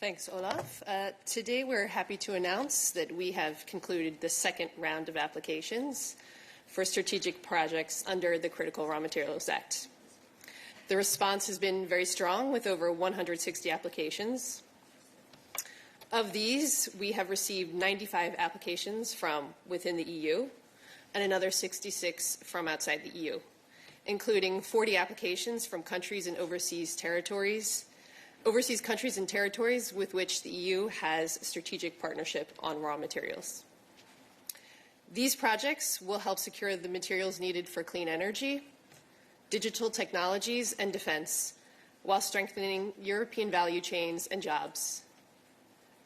Thanks, Olaf. Today we're happy to announce that we have concluded the second round of applications for strategic projects under the Critical Raw Materials Act. The response has been very strong with over 160 applications. Of these, we have received 95 applications from within the EU and another 66 from outside the EU, including 40 applications from countries and overseas countries and territories with which the EU has strategic partnership on raw materials. These projects will help secure the materials needed for clean energy, digital technologies, and defense, while strengthening European value chains and jobs.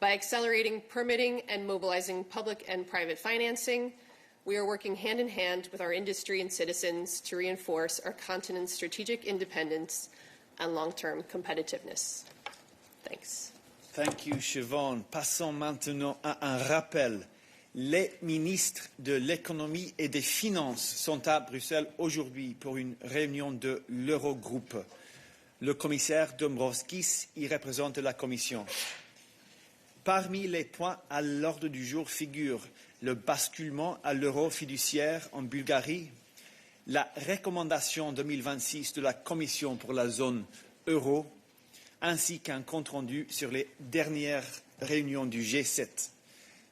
By accelerating permitting and mobilizing public and private financing, we are working hand in hand with our industry and citizens to reinforce our continent's strategic independence and long-term competitiveness. Thanks. Thank you, Siobhan. Passons maintenant à un rappel. Les ministres de l'économie et des finances sont à Bruxelles aujourd'hui pour une réunion de l'Eurogroupe. Le commissaire Dombrovskis y représente la Commission. Parmi les points à l'ordre du jour figurent le basculement à l'euro fiduciaire en Bulgarie, la recommandation 2026 de la Commission pour la zone euro, ainsi qu'un compte-rendu sur les dernières réunions du G7.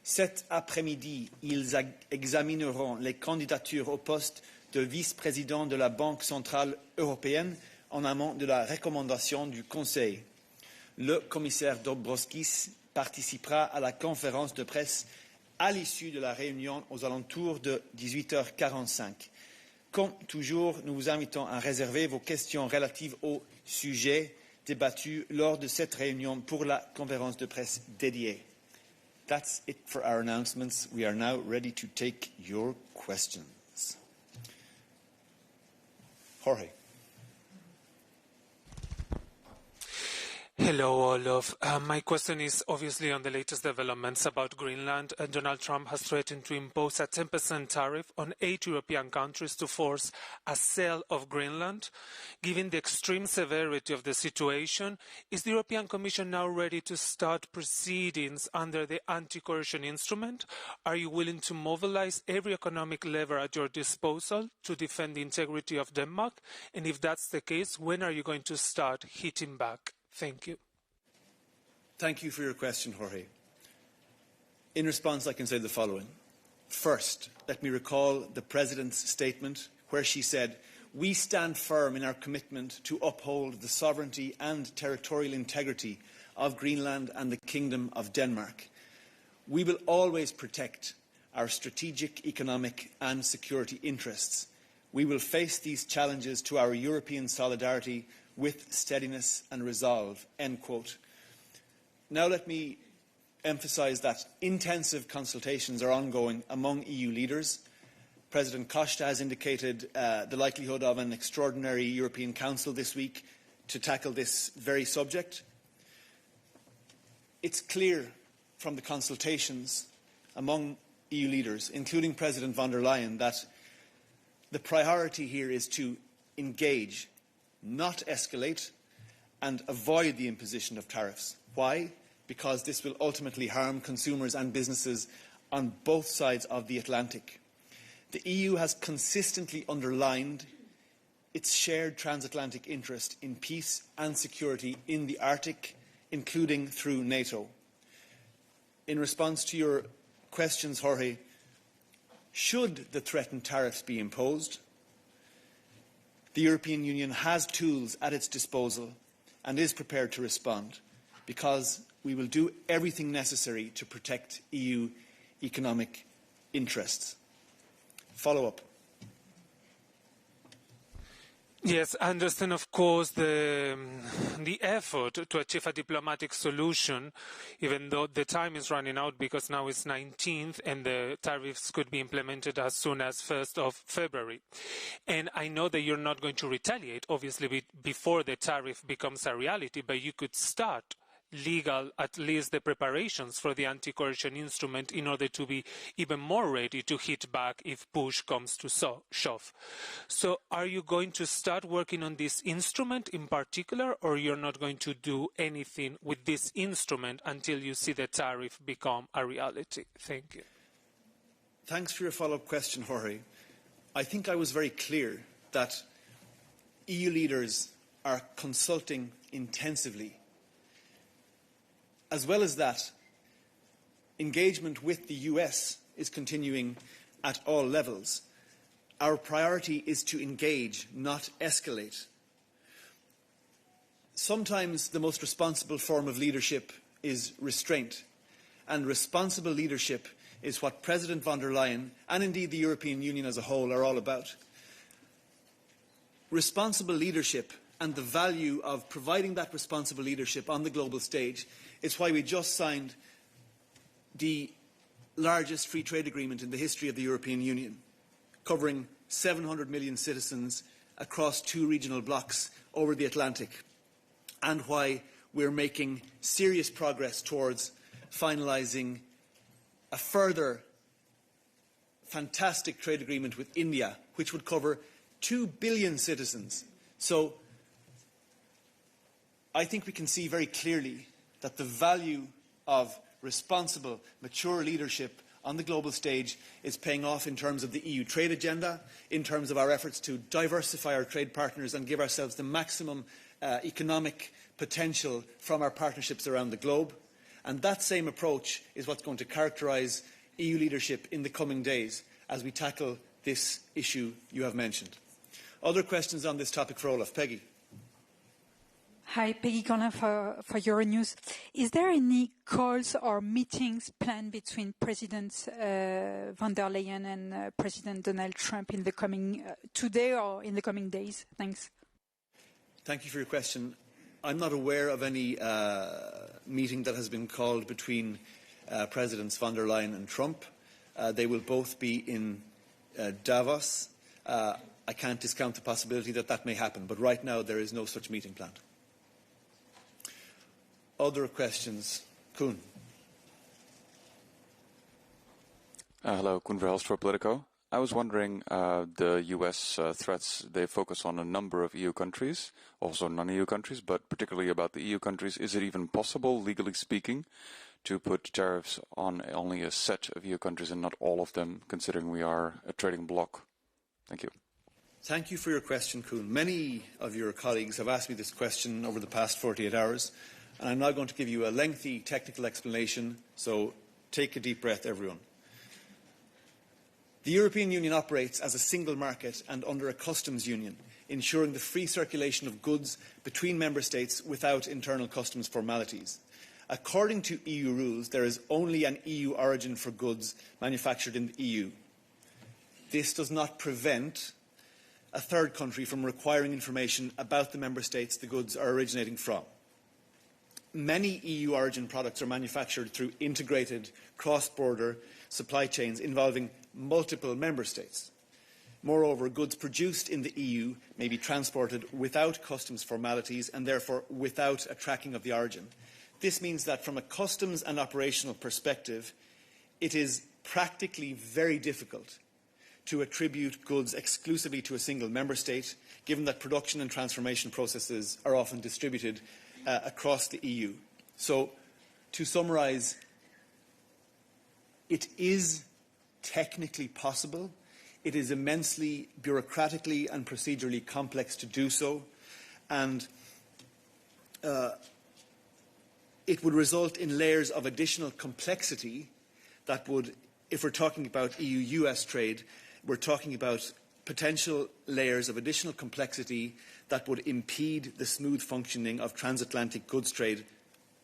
Cet après-midi, ils examineront les candidatures au poste de vice-président de la Banque centrale européenne en amont de la recommandation du Conseil. Le commissaire Dombrovskis participera à la conférence de presse à l'issue de la réunion aux alentours de 18h45. Comme toujours, nous vous invitons à réserver vos questions relatives au sujet débattu lors de cette réunion pour la conférence de presse dédiée. That's it for our announcements. We are now ready to take your questions. Jorge. Hello, Olaf. My question is obviously on the latest developments about Greenland. Donald Trump has threatened to impose a 10% tariff on 8 European countries to force a sale of Greenland. Given the extreme severity of the situation, is the European Commission now ready to start proceedings under the anti-coercion instrument? Are you willing to mobilize every economic lever at your disposal to defend the integrity of Denmark? And if that's the case, when are you going to start hitting back? Thank you. Thank you for your question, Jorge. In response, I can say the following. First, let me recall the President's statement where she said, "We stand firm in our commitment to uphold the sovereignty and territorial integrity of Greenland and the Kingdom of Denmark. We will always protect our strategic, economic and security interests. We will face these challenges to our European solidarity with steadiness and resolve," end quote. Now let me emphasise that intensive consultations are ongoing among EU leaders. President Costa has indicated the likelihood of an extraordinary European Council this week to tackle this very subject. It's clear from the consultations among EU leaders, including President von der Leyen, that the priority here is to engage, not escalate, and avoid the imposition of tariffs. Why? Because this will ultimately harm consumers and businesses on both sides of the Atlantic. The EU has consistently underlined its shared transatlantic interest in peace and security in the Arctic, including through NATO. In response to your questions, Jorge, should the threatened tariffs be imposed, the European Union has tools at its disposal and is prepared to respond, because we will do everything necessary to protect EU economic interests. Follow-up. Yes, I understand, of course, the effort to achieve a diplomatic solution, even though the time is running out because now it's 19th and the tariffs could be implemented as soon as 1st of February. And I know that you're not going to retaliate, obviously, before the tariff becomes a reality, but you could start legal, at least the preparations for the anti-coercion instrument in order to be even more ready to hit back if push comes to shove. So are you going to start working on this instrument in particular, or you're not going to do anything with this instrument until you see the tariff become a reality? Thank you. Thanks for your follow-up question, Jorge. I think I was very clear that EU leaders are consulting intensively. As well as that, engagement with the US is continuing at all levels. Our priority is to engage, not escalate. Sometimes the most responsible form of leadership is restraint, and responsible leadership is what President von der Leyen, and indeed the European Union as a whole, are all about. Responsible leadership and the value of providing that responsible leadership on the global stage is why we just signed the largest free trade agreement in the history of the European Union, covering 700 million citizens across 2 regional blocs over the Atlantic, and why we're making serious progress towards finalising a further fantastic trade agreement with India, which would cover 2 billion citizens. So I think we can see very clearly that the value of responsible, mature leadership on the global stage is paying off in terms of the EU trade agenda, in terms of our efforts to diversify our trade partners and give ourselves the maximum economic potential from our partnerships around the globe. And that same approach is what's going to characterise EU leadership in the coming days as we tackle this issue you have mentioned. Other questions on this topic for Olaf? Peggy. Hi, Peggy Conlon for Euronews. Is there any calls or meetings planned between President von der Leyen and President Donald Trump in the coming today or in the coming days? Thanks. Thank you for your question. I'm not aware of any meeting that has been called between Presidents von der Leyen and Trump. They will both be in Davos. I can't discount the possibility that that may happen, but right now there is no such meeting planned. Other questions? Koen. Hello, Koen Verhelst for Politico. I was wondering, the US threats, they focus on a number of EU countries, also non-EU countries, but particularly about the EU countries. Is it even possible, legally speaking, to put tariffs on only a set of EU countries and not all of them, considering we are a trading bloc? Thank you. Thank you for your question, Koen. Many of your colleagues have asked me this question over the past 48 hours, and I'm now going to give you a lengthy technical explanation, so take a deep breath, everyone. The European Union operates as a single market and under a customs union, ensuring the free circulation of goods between member states without internal customs formalities. According to EU rules, there is only an EU origin for goods manufactured in the EU. This does not prevent a third country from requiring information about the member states the goods are originating from. Many EU origin products are manufactured through integrated cross-border supply chains involving multiple member states. Moreover, goods produced in the EU may be transported without customs formalities and therefore without a tracking of the origin. This means that from a customs and operational perspective, it is practically very difficult to attribute goods exclusively to a single member state, given that production and transformation processes are often distributed across the EU. So, to summarise, it is technically possible. It is immensely bureaucratically and procedurally complex to do so, and it would result in layers of additional complexity that would, if we're talking about EU-US trade, we're talking about potential layers of additional complexity that would impede the smooth functioning of transatlantic goods trade,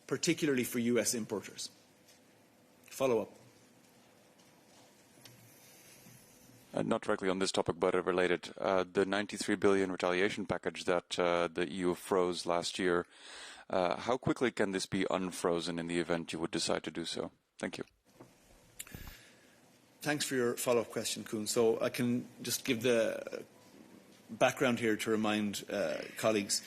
particularly for US importers. Follow-up. Not directly on this topic, but related. The 93 billion retaliation package that the EU froze last year, how quickly can this be unfrozen in the event you would decide to do so? Thank you. Thanks for your follow-up question, Koen. So I can just give the background here to remind colleagues.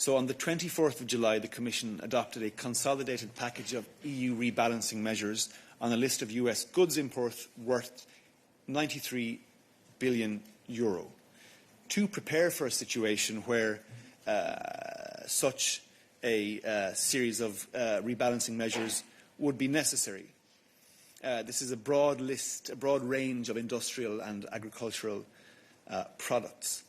So on the 24th of July, the Commission adopted a consolidated package of EU rebalancing measures on a list of US goods imports worth €93 billion to prepare for a situation where such a series of rebalancing measures would be necessary. This is a broad list, a broad range of industrial and agricultural products.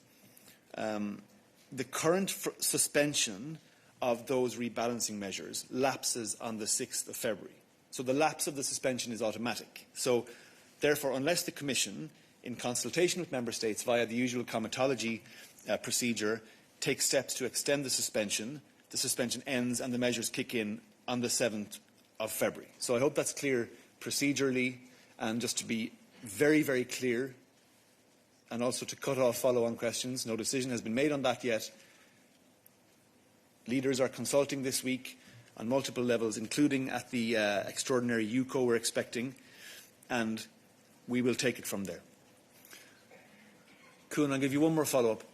The current suspension of those rebalancing measures lapses on the 6th of February. So the lapse of the suspension is automatic. So therefore, unless the Commission, in consultation with Member States via the usual comitology procedure, takes steps to extend the suspension ends and the measures kick in on the 7th of February. So I hope that's clear procedurally, and just to be very, very clear, and also to cut off follow-on questions. No decision has been made on that yet. Leaders are consulting this week on multiple levels, including at the extraordinary UCO we're expecting, and we will take it from there. Kuhn, I'll give you one more follow-up.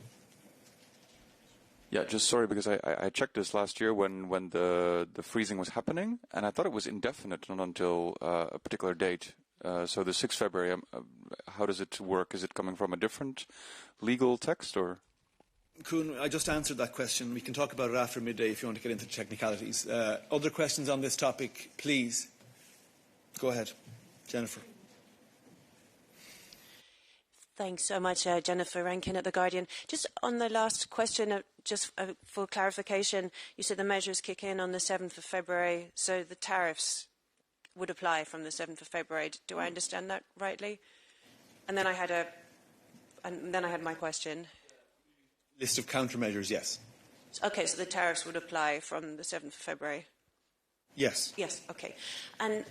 Yeah, just sorry, because I checked this last year when the freezing was happening, and I thought it was indefinite, not until a particular date. So the 6th February, how does it work? Is it coming from a different legal text, or? Kuhn, I just answered that question. We can talk about it after midday if you want to get into technicalities. Other questions on this topic, please. Go ahead. Jennifer. Thanks so much, Jennifer Rankin at The Guardian. Just on the last question, just for clarification, you said the measures kick in on the 7th of February, so the tariffs would apply from the 7th of February. Do I understand that rightly? And then I had my question. List of countermeasures, yes. Okay, so the tariffs would apply from the 7th of February? Yes. Yes, okay. And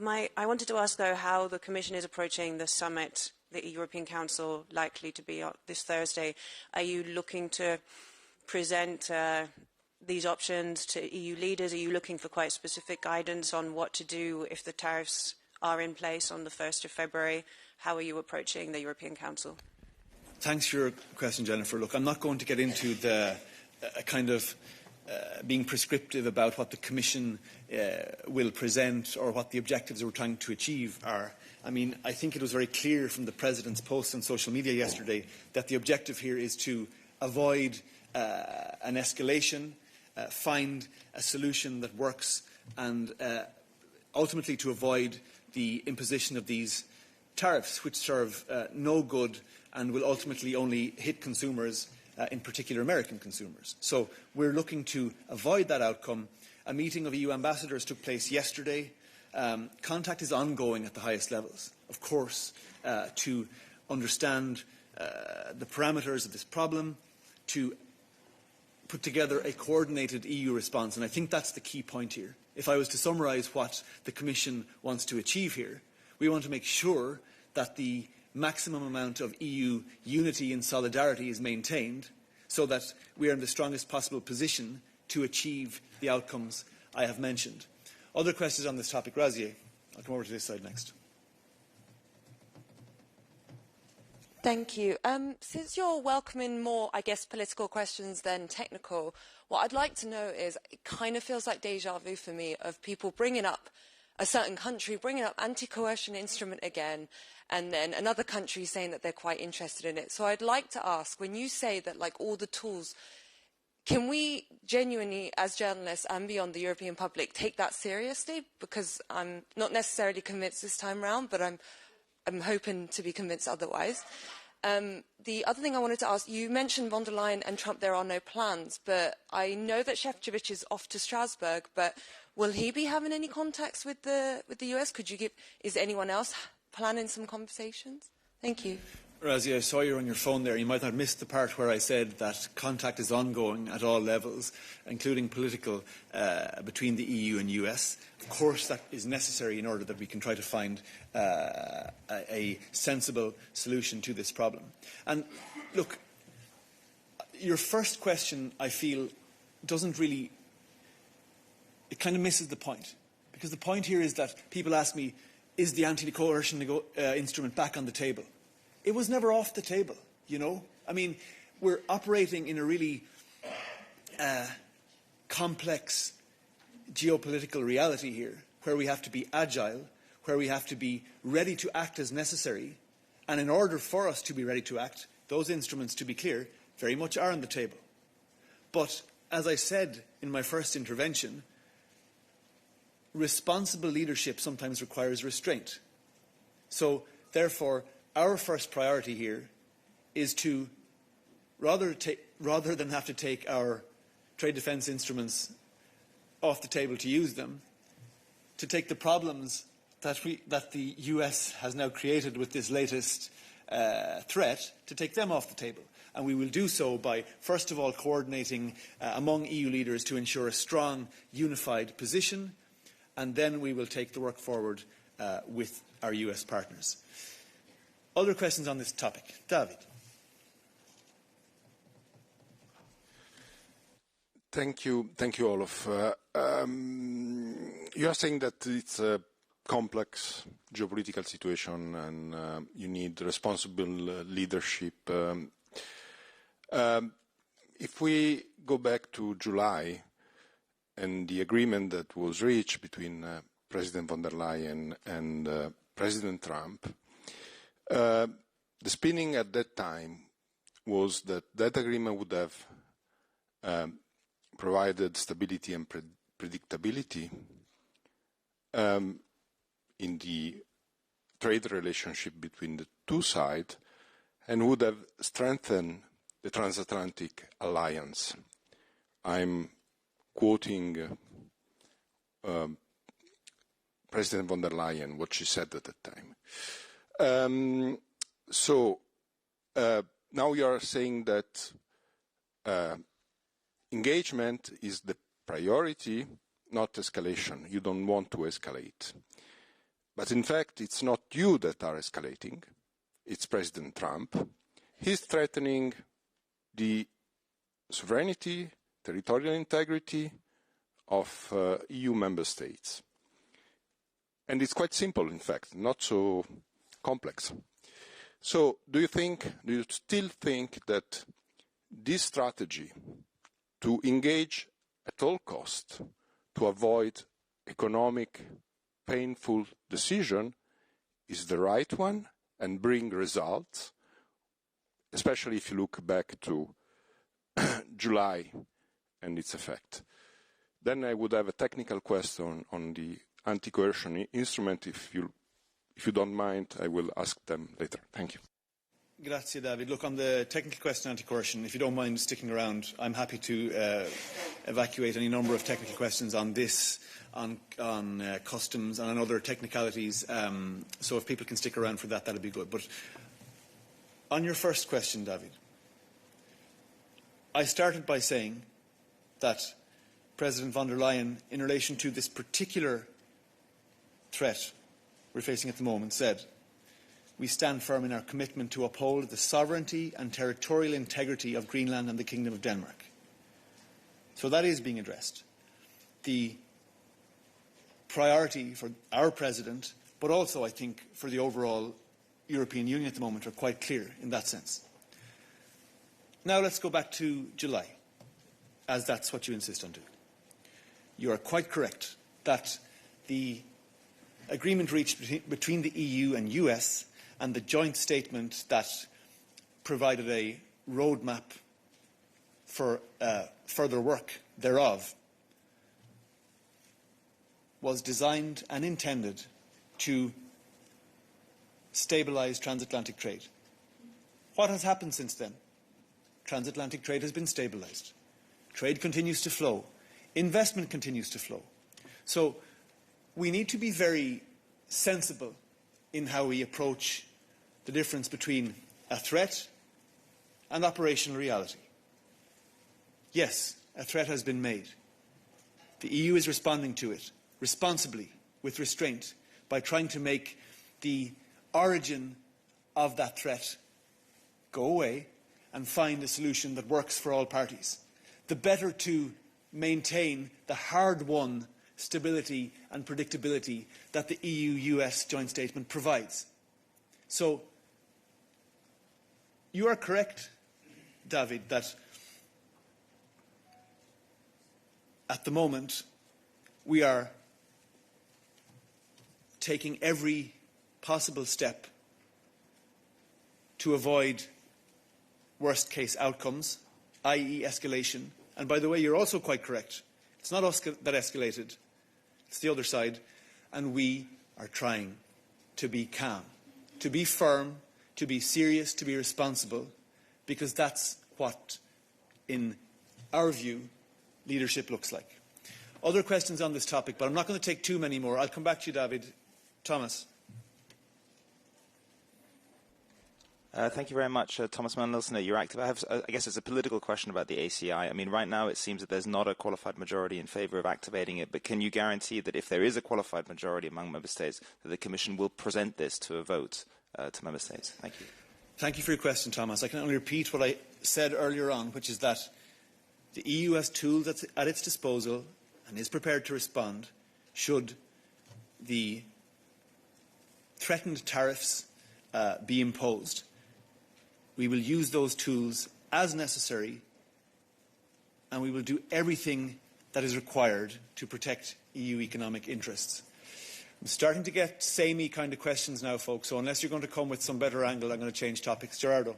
I wanted to ask, though, how the Commission is approaching the summit, the European Council, likely to be this Thursday. Are you looking to present these options to EU leaders? Are you looking for quite specific guidance on what to do if the tariffs are in place on the 1st of February? How are you approaching the European Council? Thanks for your question, Jennifer. Look, I'm not going to get into the kind of being prescriptive about what the Commission will present or what the objectives we're trying to achieve are. I mean, I think it was very clear from the President's post on social media yesterday that the objective here is to avoid an escalation, find a solution that works, and ultimately to avoid the imposition of these tariffs, which serve no good and will ultimately only hit consumers, in particular American consumers. So we're looking to avoid that outcome. A meeting of EU ambassadors took place yesterday. Contact is ongoing at the highest levels, of course, to understand the parameters of this problem, to put together a coordinated EU response. And I think that's the key point here. If I was to summarise what the Commission wants to achieve here, we want to make sure that the maximum amount of EU unity and solidarity is maintained so that we are in the strongest possible position to achieve the outcomes I have mentioned. Other questions on this topic? Razier, I'll come over to this side next. Thank you. Since you're welcoming more, I guess, political questions than technical, what I'd like to know is, it kind of feels like deja vu for me of people bringing up a certain country, bringing up anti-coercion instrument again, and then another country saying that they're quite interested in it. So I'd like to ask, when you say that, like, all the tools, can we genuinely, as journalists and beyond the European public, take that seriously? Because I'm not necessarily convinced this time round, but I'm hoping to be convinced otherwise. The other thing I wanted to ask, you mentioned von der Leyen and Trump, there are no plans, but I know that Šefčovič is off to Strasbourg, but will he be having any contacts with the US? Is anyone else planning some conversations? Thank you. Razi, I saw you on your phone there. You might have missed the part where I said that contact is ongoing at all levels, including political, between the EU and US. Of course, that is necessary in order that we can try to find a sensible solution to this problem. And look, your first question, I feel, doesn't really, it kind of misses the point. Because the point here is that people ask me, is the anti-coercion instrument back on the table? It was never off the table, you know. I mean, we're operating in a really complex geopolitical reality here, where we have to be agile, where we have to be ready to act as necessary. And in order for us to be ready to act, those instruments, to be clear, very much are on the table. But as I said in my first intervention, responsible leadership sometimes requires restraint. So, therefore, our first priority here is to, rather than have to take our trade defence instruments off the table to use them, to take the problems that the US has now created with this latest threat, to take them off the table. And we will do so by, first of all, coordinating among EU leaders to ensure a strong, unified position, and then we will take the work forward with our US partners. Other questions on this topic? David. Thank you, Olof. You are saying that it's a complex geopolitical situation and you need responsible leadership. If we go back to July and the agreement that was reached between President von der Leyen and President Trump, the spinning at that time was that that agreement would have provided stability and predictability in the trade relationship between the two sides and would have strengthened the transatlantic alliance. I'm quoting President von der Leyen, what she said at that time. Now you are saying that engagement is the priority, not escalation. You don't want to escalate. But in fact, it's not you that are escalating. It's President Trump. He's threatening the sovereignty, territorial integrity of EU member states. And it's quite simple, in fact, not so complex. So do you still think that this strategy to engage at all costs to avoid economic, painful decision is the right one and bring results, especially if you look back to July and its effect? Then I would have a technical question on the anti-coercion instrument. If you don't mind, I will ask them later. Thank you. Grazie, David. Look, on the technical question on anti-coercion, if you don't mind sticking around, I'm happy to evacuate any number of technical questions on this, on customs, and on other technicalities. So if people can stick around for that, that would be good. But on your first question, David, I started by saying that President von der Leyen, in relation to this particular threat we're facing at the moment, said, "We stand firm in our commitment to uphold the sovereignty and territorial integrity of Greenland and the Kingdom of Denmark." So that is being addressed. The priority for our President, but also I think for the overall European Union at the moment, are quite clear in that sense. Now let's go back to July, as that's what you insist on doing. You are quite correct that the agreement reached between the EU and US and the joint statement that provided a roadmap for further work thereof was designed and intended to stabilise transatlantic trade. What has happened since then? Transatlantic trade has been stabilised. Trade continues to flow. Investment continues to flow. So we need to be very sensible in how we approach the difference between a threat and operational reality. Yes, a threat has been made. The EU is responding to it responsibly, with restraint, by trying to make the origin of that threat go away and find a solution that works for all parties. The better to maintain the hard-won stability and predictability that the EU-US joint statement provides. So, you are correct, David, that at the moment, we are taking every possible step to avoid worst-case outcomes, i.e. escalation. And by the way, you're also quite correct. It's not us that escalated. It's the other side. And we are trying to be calm, to be firm, to be serious, to be responsible, because that's what, in our view, leadership looks like. Other questions on this topic, but I'm not going to take too many more. I'll come back to you, David. Thomas. Thank you very much, Thomas Mandelson at Euractiv. I have, I guess it's a political question about the ACI. I mean, right now it seems that there's not a qualified majority in favour of activating it, but can you guarantee that if there is a qualified majority among member states, that the Commission will present this to a vote to member states? Thank you. Thank you for your question, Thomas. I can only repeat what I said earlier on, which is that the EU has tools at its disposal and is prepared to respond should the threatened tariffs be imposed. We will use those tools as necessary, and we will do everything that is required to protect EU economic interests. I'm starting to get samey kind of questions now, folks, so unless you're going to come with some better angle, I'm going to change topics. Gerardo.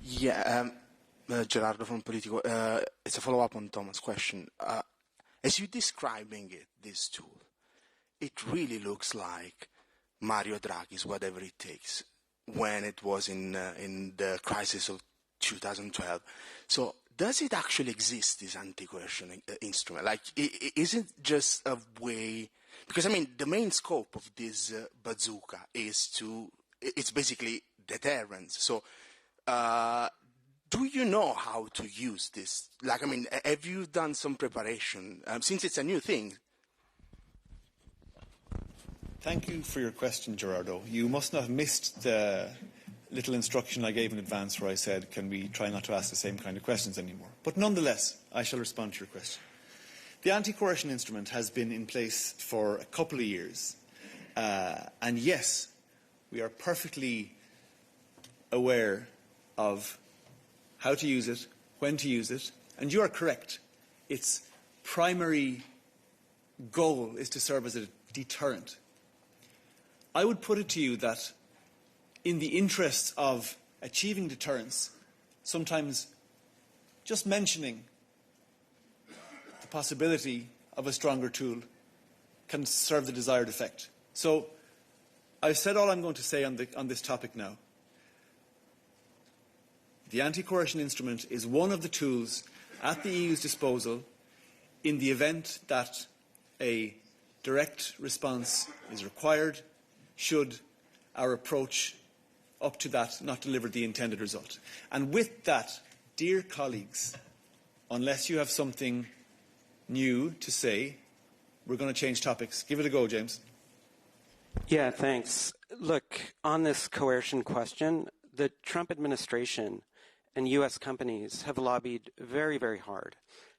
Yeah, Gerardo from Politico. It's a follow-up on Thomas' question. As you're describing it, this tool, it really looks like Mario Draghi's Whatever It Takes when it was in the crisis of 2012. So does it actually exist, this anti-coercion instrument? Like, is it just a way... Because, I mean, the main scope of this bazooka is it's basically deterrence. So do you know how to use this? Like, I mean, have you done some preparation? Since it's a new thing. Thank you for your question, Gerardo. You must not have missed the little instruction I gave in advance where I said, can we try not to ask the same kind of questions anymore? But nonetheless, I shall respond to your question. The anti-coercion instrument has been in place for a couple of years. And yes, we are perfectly aware of how to use it, when to use it. And you are correct. Its primary goal is to serve as a deterrent. I would put it to you that in the interests of achieving deterrence, sometimes just mentioning the possibility of a stronger tool can serve the desired effect. So I've said all I'm going to say on this topic now. The anti-coercion instrument is one of the tools at the EU's disposal in the event that a direct response is required, should our approach up to that not deliver the intended result. And with that, dear colleagues, unless you have something new to say, we're going to change topics. Give it a go, James. Yeah, thanks. Look, on this coercion question, the Trump administration and U.S. companies have lobbied very, very hard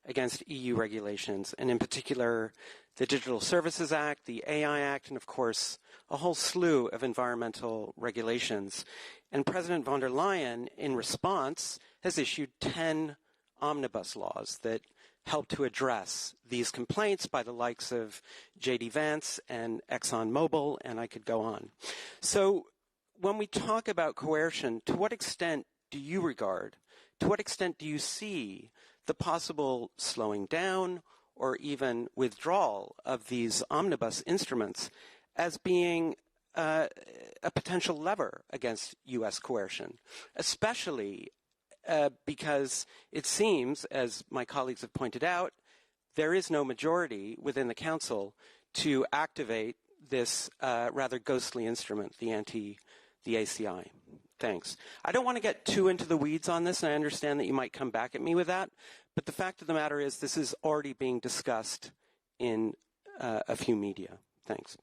against EU regulations, and in particular, the Digital Services Act, the AI Act, and of course, a whole slew of environmental regulations. And President von der Leyen, in response, has issued 10 omnibus laws that help to address these complaints by the likes of J.D. Vance and ExxonMobil, and I could go on. So when we talk about coercion, to what extent do you regard, to what extent do you see the possible slowing down or even withdrawal of these omnibus instruments as being a potential lever against U.S. coercion, especially because it seems, as my colleagues have pointed out, there is no majority within the Council to activate this rather ghostly instrument, the ACI. Thanks. I don't want to get too into the weeds on this, and I understand that you might come back at me with that, but the fact of the matter is this is already being discussed in a few media. Thanks.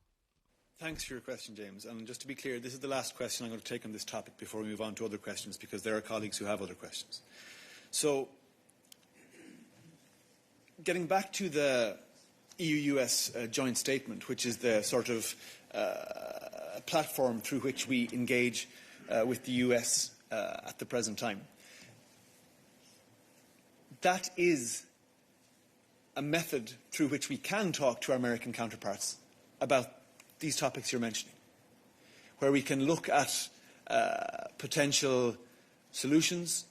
Thanks for your question, James. And just to be clear, this is the last question I'm going to take on this topic before we move on to other questions, because there are colleagues who have other questions. So, getting back to the EU-US joint statement, which is the sort of platform through which we engage with the US at the present time. that is a method through which we can talk to our American counterparts about these topics you're mentioning, where we can look at potential solutions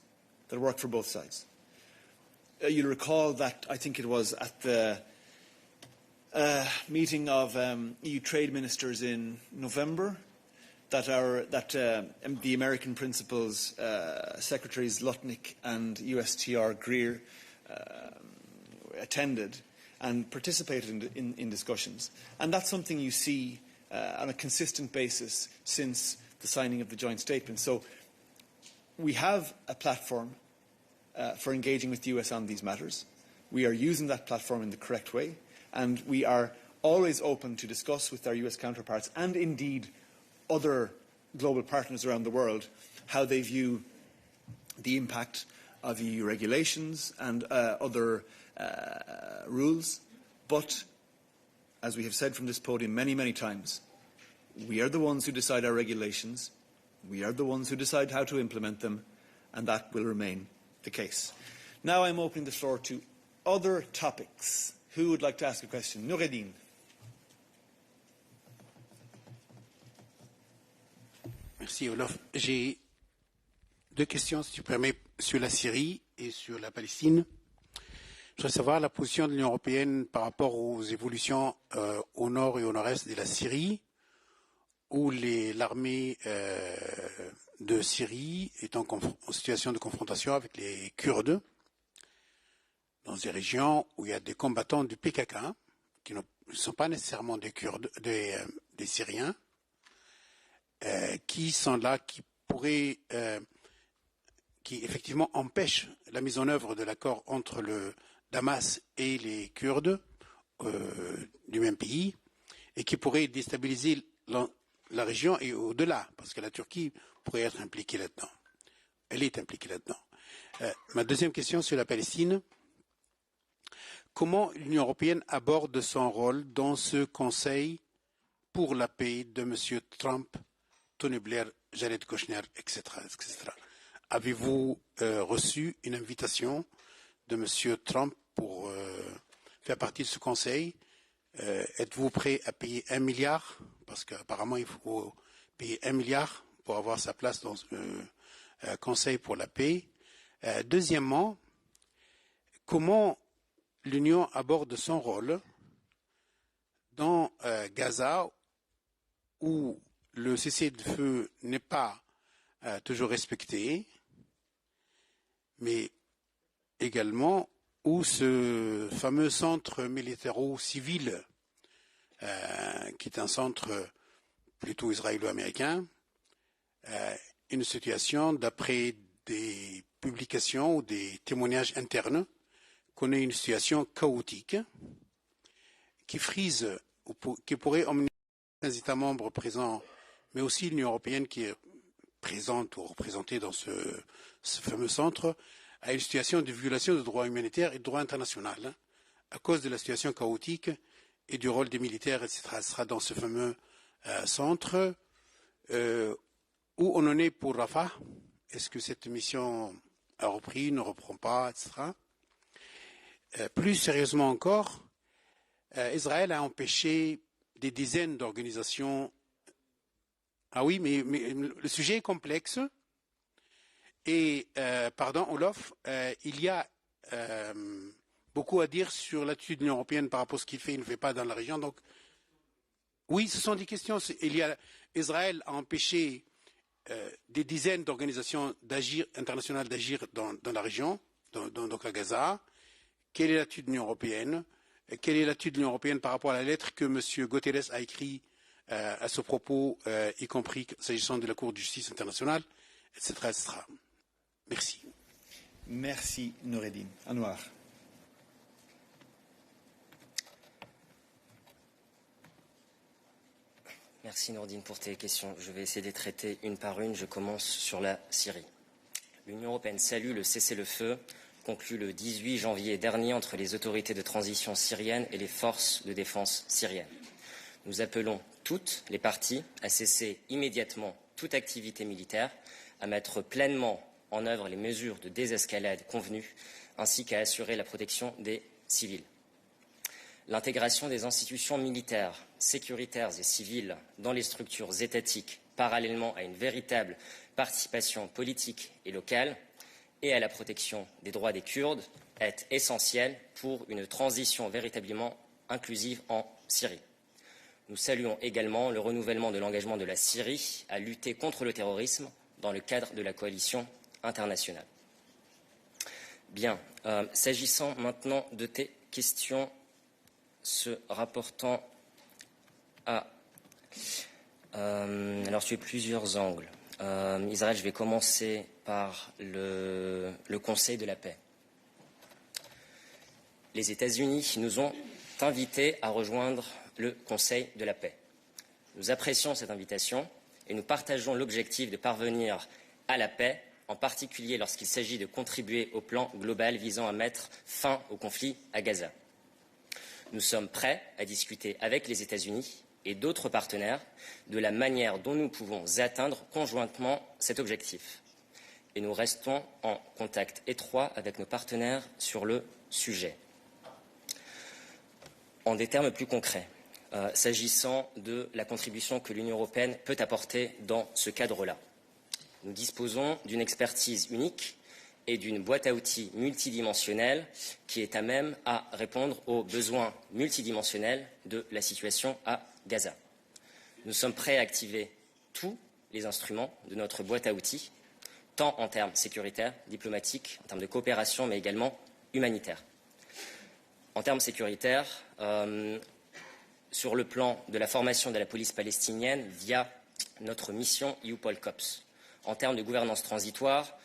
that work for both sides. You'll recall that I think it was at the meeting of EU trade ministers in November that the American principals, Secretaries Lutnick and USTR Greer attended and participated in discussions. And that's something you see on a consistent basis since the signing of the joint statement. So we have a platform for engaging with the US on these matters. We are using that platform in the correct way, and we are always open to discuss with our US counterparts and indeed other global partners around the world how they view the impact of EU regulations and other rules. But, as we have said from this podium many, many times, we are the ones who decide our regulations, we are the ones who decide how to implement them, and that will remain the case. Now I'm opening the floor to other topics. Who would like to ask a question? Noureddine. Merci, Olof. J'ai deux questions, si tu permets, sur la Syrie et sur la Palestine. Je voudrais savoir la position de l'Union européenne par rapport aux évolutions au nord et au nord-est de la Syrie, où l'armée de Syrie est en situation de confrontation avec les Kurdes, dans des régions où il y a des combattants du PKK, qui ne sont pas nécessairement des Kurdes, des Syriens, qui sont là, qui pourraient, qui effectivement empêchent la mise en œuvre de l'accord entre le Damas et les Kurdes du même pays, et qui pourraient déstabiliser la région et au-delà, parce que la Turquie pourrait être impliquée là-dedans. Elle est impliquée là-dedans. Ma deuxième question sur la Palestine. Comment l'Union européenne aborde son rôle dans ce Conseil pour la paix de M. Trump, Tony Blair, Jared Kushner, etc. Avez-vous reçu une invitation de M. Trump pour faire partie de ce Conseil? Êtes-vous prêt à payer 1 milliard? Parce qu'apparemment, il faut payer 1 milliard pour avoir sa place dans le Conseil pour la paix. Deuxièmement, comment l'Union aborde son rôle dans Gaza, où le cessez-le-feu n'est pas toujours respecté, mais également où ce fameux centre militaro-civil, qui est un centre plutôt israélo-américain, une situation, d'après des publications ou des témoignages internes, connaît une situation chaotique qui frise, qui pourrait emmener les États membres présents, mais aussi l'Union européenne qui est présente ou représentée dans ce fameux centre, à une situation de violation de droits humanitaires et de droit international, à cause de la situation chaotique et du rôle des militaires, etc. Ce sera dans ce fameux centre. Où on en est pour Rafah? Est-ce que cette mission a repris, ne reprend pas, etc. Plus sérieusement encore, Israël a empêché des dizaines d'organisations. Ah oui, mais le sujet est complexe. Et, pardon, Olof, il y a beaucoup à dire sur l'attitude de l'Union européenne par rapport à ce qu'il fait et ne fait pas dans la région. Donc, oui, ce sont des questions. Israël a empêché des dizaines d'organisations internationales d'agir dans la région, donc à Gaza. Quelle est l'attitude de l'Union européenne? Quelle est l'attitude de l'Union européenne par rapport à la lettre que M. Guterres a écrite à ce propos, y compris s'agissant de la Cour de justice internationale, etc. etc. Merci. Merci, Noureddine. Anouar. Merci Nourdine pour tes questions. Je vais essayer de les traiter une par une. Je commence sur la Syrie. L'Union européenne salue le cessez-le-feu conclu le 18 janvier dernier entre les autorités de transition syriennes et les forces de défense syriennes. Nous appelons toutes les parties à cesser immédiatement toute activité militaire, à mettre pleinement en œuvre les mesures de désescalade convenues ainsi qu'à assurer la protection des civils. L'intégration des institutions militaires, sécuritaires et civiles dans les structures étatiques, parallèlement à une véritable participation politique et locale, et à la protection des droits des Kurdes, est essentielle pour une transition véritablement inclusive en Syrie. Nous saluons également le renouvellement de l'engagement de la Syrie à lutter contre le terrorisme dans le cadre de la coalition internationale. Bien, s'agissant maintenant de tes questions se rapportant à... alors, tu as plusieurs angles. Israël, je vais commencer par le Conseil de la paix. Les États-Unis nous ont invités à rejoindre le Conseil de la paix. Nous apprécions cette invitation et nous partageons l'objectif de parvenir à la paix, en particulier lorsqu'il s'agit de contribuer au plan global visant à mettre fin au conflit à Gaza. Nous sommes prêts à discuter avec les États-Unis et d'autres partenaires de la manière dont nous pouvons atteindre conjointement cet objectif. Et nous restons en contact étroit avec nos partenaires sur le sujet. En des termes plus concrets, s'agissant de la contribution que l'Union européenne peut apporter dans ce cadre-là, nous disposons d'une expertise unique et d'une boîte à outils multidimensionnelle qui est à même à répondre aux besoins multidimensionnels de la situation à Gaza. Nous sommes prêts à activer tous les instruments de notre boîte à outils, tant en termes sécuritaires, diplomatiques, en termes de coopération, mais également humanitaires. En termes sécuritaires, sur le plan de la formation de la police palestinienne via notre mission EUPOL-COPS. En termes de gouvernance transitoire,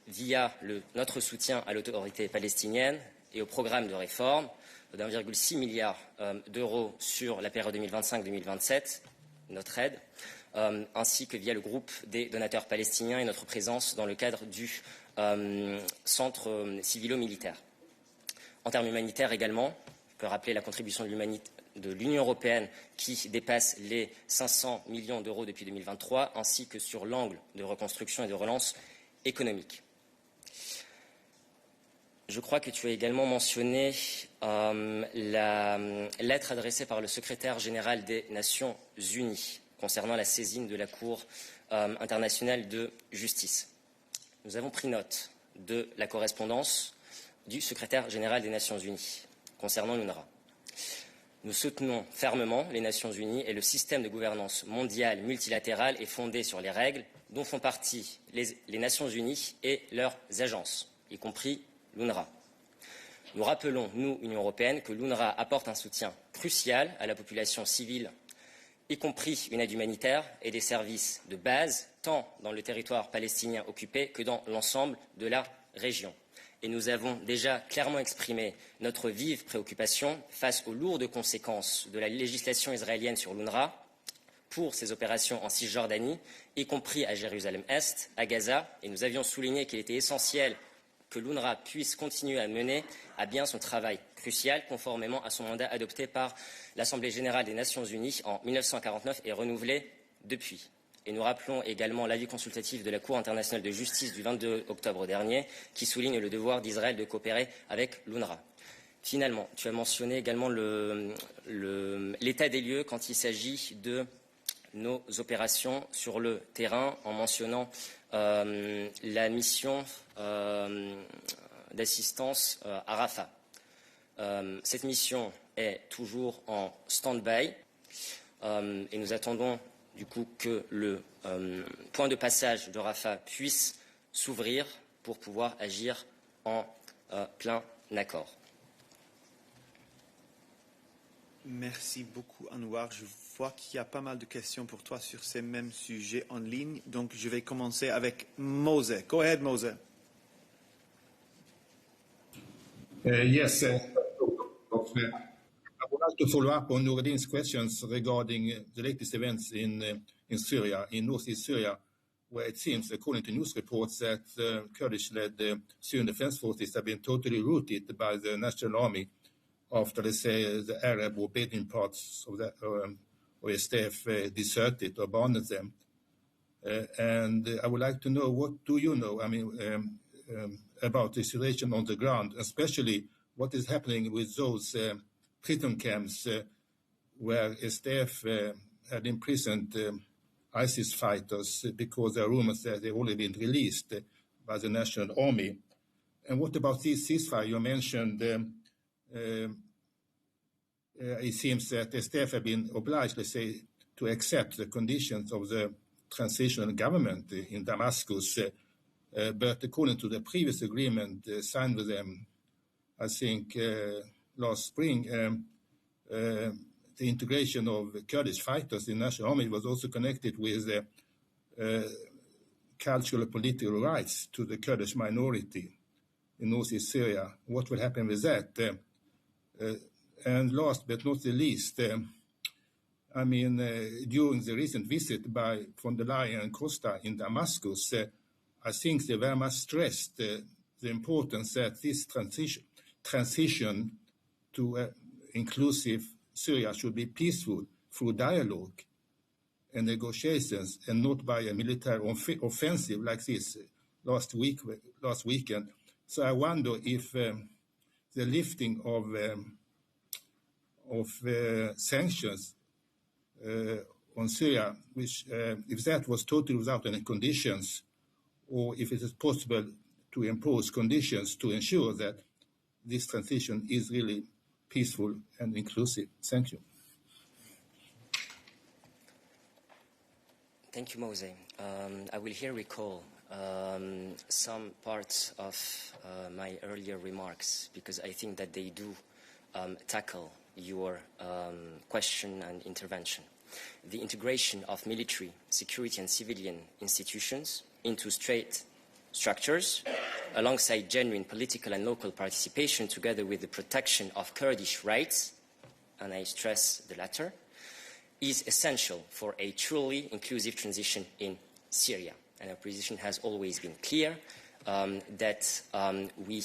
via notre soutien à l'autorité palestinienne et au programme de réforme d'1,6 milliard d'euros sur la période 2025-2027, notre aide, ainsi que via le groupe des donateurs palestiniens et notre présence dans le cadre du centre civilo-militaire. En termes humanitaires également, je peux rappeler la contribution de l'Union européenne qui dépasse les 500 millions d'euros depuis 2023, ainsi que sur l'angle de reconstruction et de relance économique. Je crois que tu as également mentionné la lettre adressée par le secrétaire général des Nations Unies concernant la saisine de la Cour internationale de justice. Nous avons pris note de la correspondance du secrétaire général des Nations Unies concernant l'UNRWA. Nous soutenons fermement les Nations Unies et le système de gouvernance mondiale multilatérale est fondé sur les règles dont font partie les Nations Unies et leurs agences, y compris l'UNRWA. Nous rappelons, nous, Union européenne, que l'UNRWA apporte un soutien crucial à la population civile, y compris une aide humanitaire et des services de base, tant dans le territoire palestinien occupé que dans l'ensemble de la région. Et nous avons déjà clairement exprimé notre vive préoccupation face aux lourdes conséquences de la législation israélienne sur l'UNRWA pour ses opérations en Cisjordanie, y compris à Jérusalem-Est, à Gaza, et nous avions souligné qu'il était essentiel que l'UNRWA puisse continuer à mener à bien son travail crucial, conformément à son mandat adopté par l'Assemblée générale des Nations unies en 1949 et renouvelé depuis. Et nous rappelons également l'avis consultatif de la Cour internationale de justice du 22 octobre dernier, qui souligne le devoir d'Israël de coopérer avec l'UNRWA. Finalement, tu as mentionné également l'état des lieux quand il s'agit de nos opérations sur le terrain, en mentionnant la mission d'assistance à Rafah. Cette mission est toujours en stand-by et nous attendons du coup que le point de passage de Rafah puisse s'ouvrir pour pouvoir agir en plein accord. Merci beaucoup, Anouar. Je vois qu'il y a pas mal de questions pour toi sur ces mêmes sujets en ligne. Donc, je vais commencer avec Mose. Go ahead, Mose. Yes. I would like to follow up on Noureddin's questions regarding the latest events in Syria, in northeast Syria, where it seems, according to news reports, that Kurdish-led Syrian defense forces have been totally routed by the National Army after, let's say, the Arab or Bedouin parts of the SDF deserted or abandoned them. And I would like to know, what do you know? I mean, about the situation on the ground, especially what is happening with those prison camps where SDF had imprisoned ISIS fighters because there are rumors that they've already been released by the National Army. And what about this ceasefire? You mentioned it seems that SDF have been obliged, let's say, to accept the conditions of the transitional government in Damascus. But according to the previous agreement signed with them, I think last spring, the integration of Kurdish fighters in the National Army was also connected with cultural and political rights to the Kurdish minority in northeast Syria. What will happen with that? And last but not the least, I mean, during the recent visit by von der Leyen and Costa in Damascus, I think they very much stressed the importance that this transition to inclusive Syria should be peaceful through dialogue and negotiations, and not by a military offensive like this last weekend. So I wonder if the lifting of sanctions on Syria, which if that was totally without any conditions, or if it is possible to impose conditions to ensure that this transition is really peaceful and inclusive. Thank you. Thank you, Mose. I will here recall some parts of my earlier remarks, because I think that they do tackle your question and intervention. The integration of military, security and civilian institutions into state structures, alongside genuine political and local participation, together with the protection of Kurdish rights, and I stress the latter, is essential for a truly inclusive transition in Syria. And our position has always been clear that we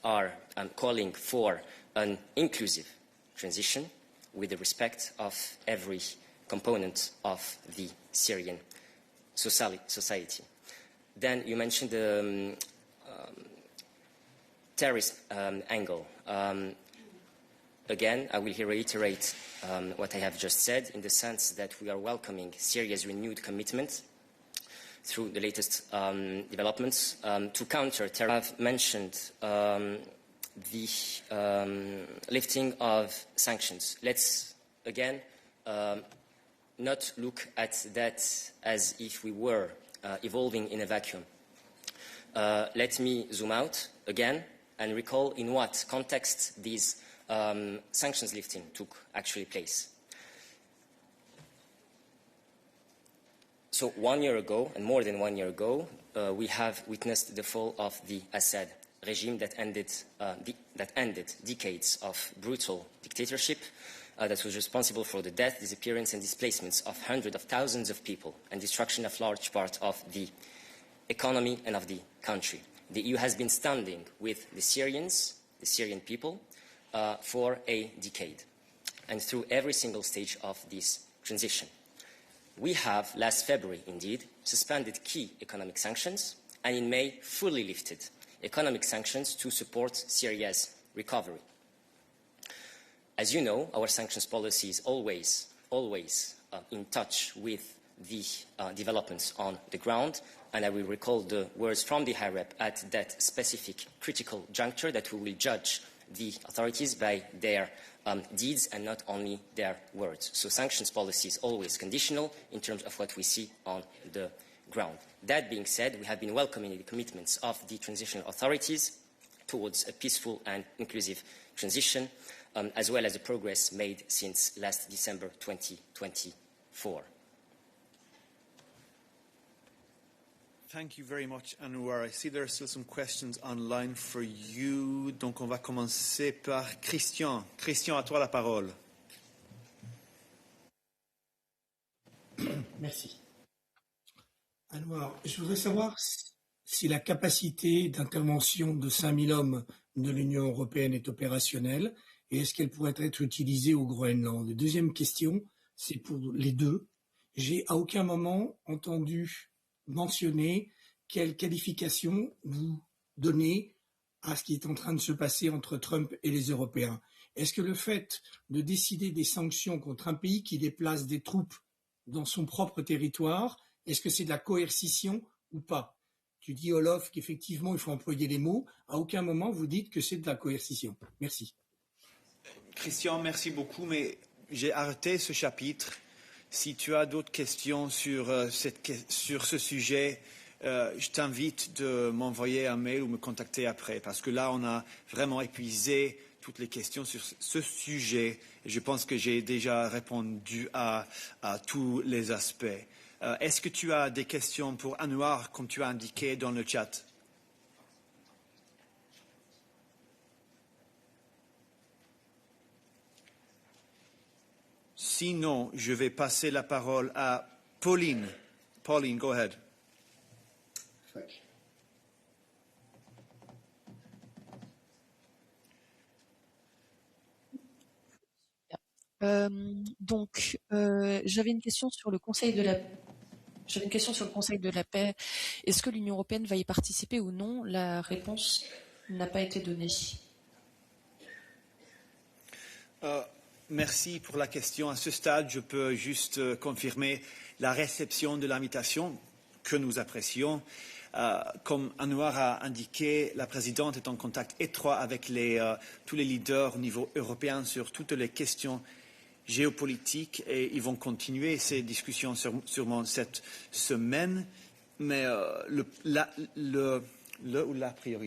are calling for an inclusive transition with the respect of every component of the Syrian society. Then you mentioned the terrorist angle. Again, I will here reiterate what I have just said, in the sense that we are welcoming Syria's renewed commitment through the latest developments to counter terror. I've mentioned the lifting of sanctions. Let's, again, not look at that as if we were evolving in a vacuum. Let me zoom out again and recall in what context these sanctions lifting took actually place. So 1 year ago, and more than 1 year ago, we have witnessed the fall of the Assad regime that ended decades of brutal dictatorship that was responsible for the death, disappearance and displacements of hundreds of thousands of people and destruction of large part of the economy and of the country. The EU has been standing with the Syrian people, for a decade, and through every single stage of this transition. We have, last February indeed, suspended key economic sanctions, and in May fully lifted economic sanctions to support Syria's recovery. As you know, our sanctions policy is always in touch with the developments on the ground, and I will recall the words from the High Rep at that specific critical juncture that we will judge the authorities by their deeds and not only their words. So sanctions policy is always conditional in terms of what we see on the ground. That being said, we have been welcoming the commitments of the transitional authorities towards a peaceful and inclusive transition, as well as the progress made since last December 2024. Thank you very much, Anwar. I see there are still some questions online for you. Donc, on va commencer par Christian. Christian, à toi la parole. Merci. Anwar, je voudrais savoir si la capacité d'intervention de 5000 hommes de l'Union européenne est opérationnelle et est-ce qu'elle pourrait être utilisée au Groenland. Deuxième question, c'est pour les deux. J'ai à aucun moment entendu mentionner quelle qualification vous donné à ce qui est en train de se passer entre Trump et les Européens. Est-ce que le fait de décider des sanctions contre un pays qui déplace des troupes dans son propre territoire, est-ce que c'est de la coercition ou pas? Tu dis, Olof, qu'effectivement, il faut employer les mots. À aucun moment, vous dites que c'est de la coercition. Merci. Christian, merci beaucoup, mais j'ai arrêté ce chapitre. Si tu as d'autres questions sur ce sujet, je t'invite de m'envoyer un mail ou me contacter après, parce que là, on a vraiment épuisé toutes les questions sur ce sujet. Et je pense que j'ai déjà répondu à tous les aspects. Est-ce que tu as des questions pour Anouar, comme tu as indiqué dans le chat? Sinon, je vais passer la parole à Pauline. Pauline, go ahead. J'avais une question sur le Conseil de la paix. Est-ce que l'Union européenne va y participer ou non? La réponse n'a pas été donnée. Merci pour la question. À ce stade, je peux juste confirmer la réception de l'invitation que nous apprécions. Comme Anouar a indiqué, la présidente est en contact étroit avec tous les leaders au niveau européen sur toutes les questions géopolitiques et ils vont continuer ces discussions sûrement cette semaine. Mais la priorité